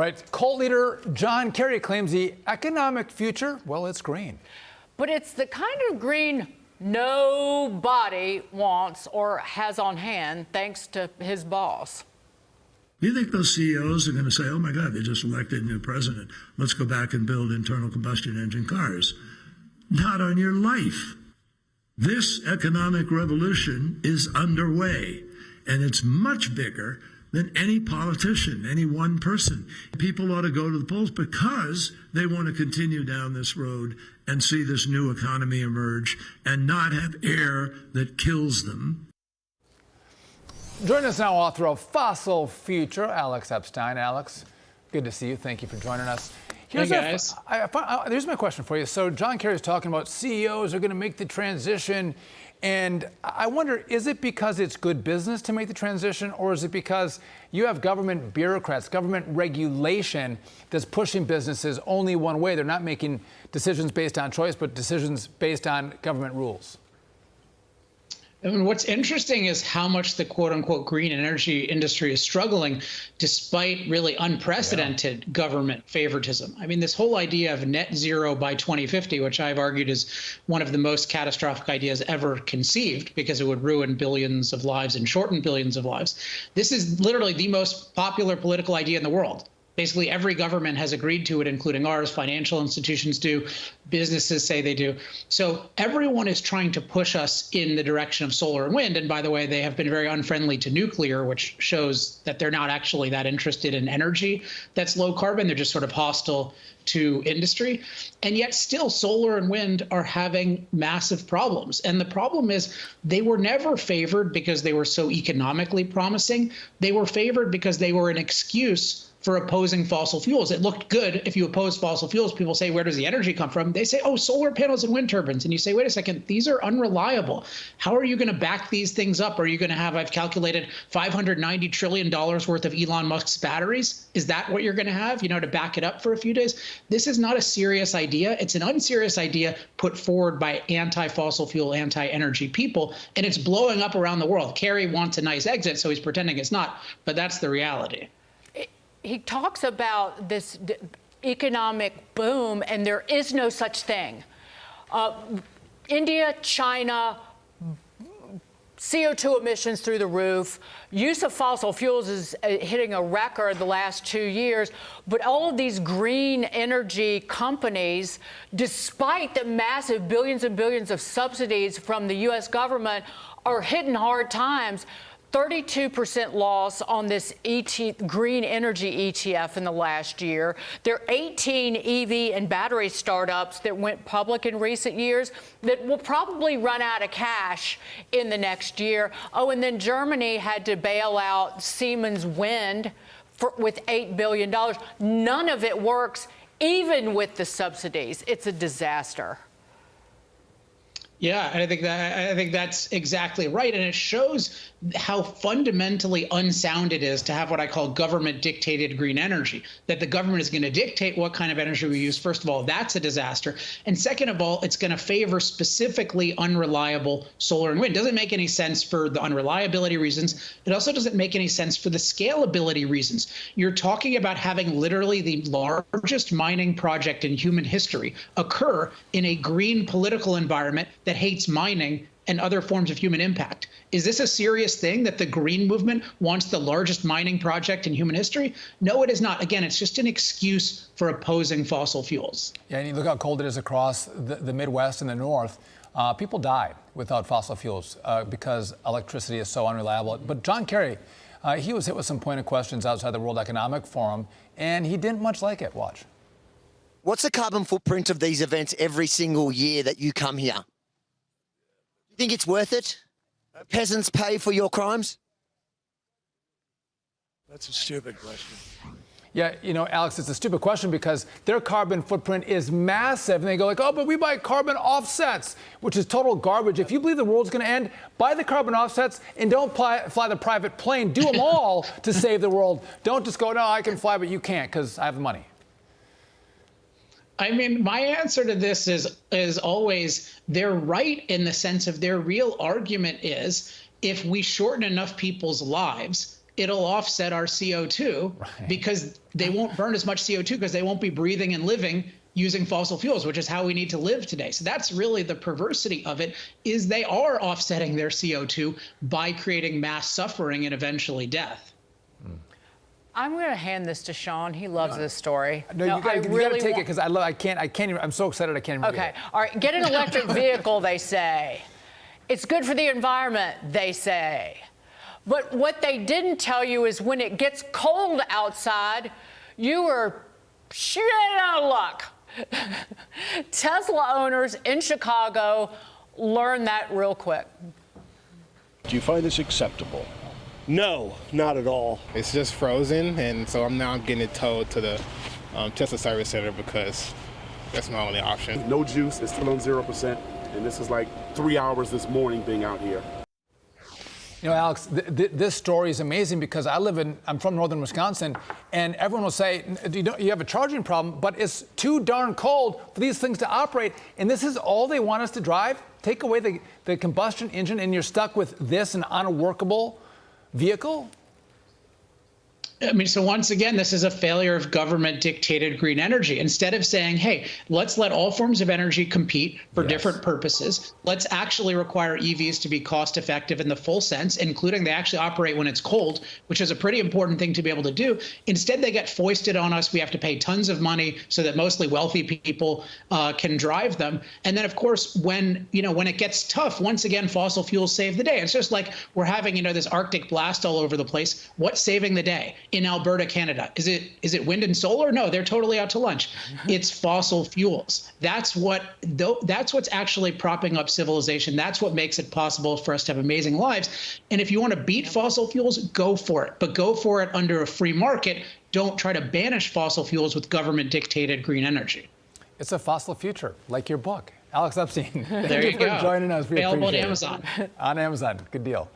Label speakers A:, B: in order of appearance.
A: right, cult leader John Kerry claims the economic future, well, it's green.
B: But it's the kind of green nobody wants or has on hand, thanks to his boss.
C: Do you think those CEOs are going to say, oh, my God, they just elected a new president. Let's go back and build internal combustion engine cars? Not on your life. This economic revolution is underway, and it's much bigger than any politician, any one person. People ought to go to the polls because they want to continue down this road and see this new economy emerge and not have air that kills them.
A: Joining us now, author of Fossil Future, Alex Epstein. Alex, good to see you. Thank you for joining us.
D: Hey, guys.
A: Here's my question for you. So John Kerry is talking about CEOs are going to make the transition. And I wonder, is it because it's good business to make the transition, or is it because you have government bureaucrats, government regulation that's pushing businesses only one way? They're not making decisions based on choice, but decisions based on government rules.
D: I mean, what's interesting is how much the quote unquote green energy industry is struggling despite really unprecedented government favoritism. I mean, this whole idea of net zero by 2050, which I've argued is one of the most catastrophic ideas ever conceived because it would ruin billions of lives and shorten billions of lives. This is literally the most popular political idea in the world. Basically, every government has agreed to it, including ours. Financial institutions do. Businesses say they do. So everyone is trying to push us in the direction of solar and wind. And by the way, they have been very unfriendly to nuclear, which shows that they're not actually that interested in energy that's low carbon. They're just sort of hostile to industry. And yet still solar and wind are having massive problems. And the problem is they were never favored because they were so economically promising. They were favored because they were an excuse for opposing fossil fuels. It looked good if you oppose fossil fuels. People say, where does the energy come from? They say, oh, solar panels and wind turbines. And you say, wait a second, these are unreliable. How are you going to back these things up? Are you going to have, I've calculated, $590 trillion worth of Elon Musk's batteries? Is that what you're going to have, to back it up for a few days? This is not a serious idea. It's an unserious idea put forward by anti-fossil fuel, anti-energy people, and it's blowing up around the world. Kerry wants a nice exit, so he's pretending it's not, but that's the reality.
B: He talks about this economic boom, and there is no such thing. India, China, CO2 emissions through the roof. Use of fossil fuels is hitting a record the last 2 years. But all of these green energy companies, despite the massive billions and billions of subsidies from the U.S. government, are hitting hard times. 32% loss on this green energy ETF in the last year. There are 18 EV and battery startups that went public in recent years that will probably run out of cash in the next year. Oh, and then Germany had to bail out Siemens Wind with $8 billion. None of it works, even with the subsidies. It's a disaster.
D: Yeah, I think that's exactly right. And it shows how fundamentally unsound it is to have what I call government dictated green energy, that the government is going to dictate what kind of energy we use. First of all, that's a disaster. And second of all, it's going to favor specifically unreliable solar and wind. It doesn't make any sense for the unreliability reasons. It also doesn't make any sense for the scalability reasons. You're talking about having literally the largest mining project in human history occur in a green political environment that hates mining and other forms of human impact. Is this a serious thing that the green movement wants the largest mining project in human history? No, it is not. Again, it's just an excuse for opposing fossil fuels.
A: Yeah, and you look how cold it is across the Midwest and the North. People die without fossil fuels because electricity is so unreliable. But John Kerry, he was hit with some pointed questions outside the World Economic Forum, and he didn't much like it. Watch.
E: What's the carbon footprint of these events every single year that you come here? You think it's worth it? Peasants pay for your crimes?
C: That's a stupid question.
A: Yeah, Alex, it's a stupid question because their carbon footprint is massive. And they go like, oh, but we buy carbon offsets, which is total garbage. If you believe the world's going to end, buy the carbon offsets and don't fly the private plane. Do them all to save the world. Don't just go, no, I can fly, but you can't because I have the money.
D: I mean, my answer to this is always they're right in the sense of their real argument is if we shorten enough people's lives, it'll offset our CO2 because they won't burn as much CO2 because they won't be breathing and living using fossil fuels, which is how we need to live today. So that's really the perversity of it, is they are offsetting their CO2 by creating mass suffering and eventually death.
B: I'm going to hand this to Sean. He loves this story.
A: No, you got to take it because I can't even, I'm so excited I can't even.
B: Okay, all right, get an electric vehicle, they say. It's good for the environment, they say. But what they didn't tell you is when it gets cold outside, you are shit out of luck. Tesla owners in Chicago learned that real quick.
F: Do you find this acceptable?
G: No, not at all.
H: It's just frozen, and so I'm now getting it towed to the Tesla service center because that's my only option.
I: No juice, it's still on 0%, and this is like 3 hours this morning being out here.
A: You know, Alex, this story is amazing because I'm from northern Wisconsin, and everyone will say, you have a charging problem, but it's too darn cold for these things to operate, and this is all they want us to drive? Take away the combustion engine, and you're stuck with this, an unworkable vehicle?
D: I mean, so once again, this is a failure of government-dictated green energy. Instead of saying, hey, let's let all forms of energy compete for different purposes, let's actually require EVs to be cost-effective in the full sense, including they actually operate when it's cold, which is a pretty important thing to be able to do. Instead, they get foisted on us. We have to pay tons of money so that mostly wealthy people can drive them. And then, of course, when it gets tough, once again, fossil fuels save the day. It's just like we're having, this Arctic blast all over the place. What's saving the day? In Alberta, Canada, is it wind and solar? No, they're totally out to lunch. It's fossil fuels. That's what's actually propping up civilization. That's what makes it possible for us to have amazing lives. And if you want to beat fossil fuels, go for it. But go for it under a free market. Don't try to banish fossil fuels with government-dictated green energy.
A: It's a fossil future, like your book. Alex Epstein,
D: There you
A: for
D: go.
A: joining us. We
D: Available on
A: appreciate it.
D: Amazon.
A: On Amazon. Good deal.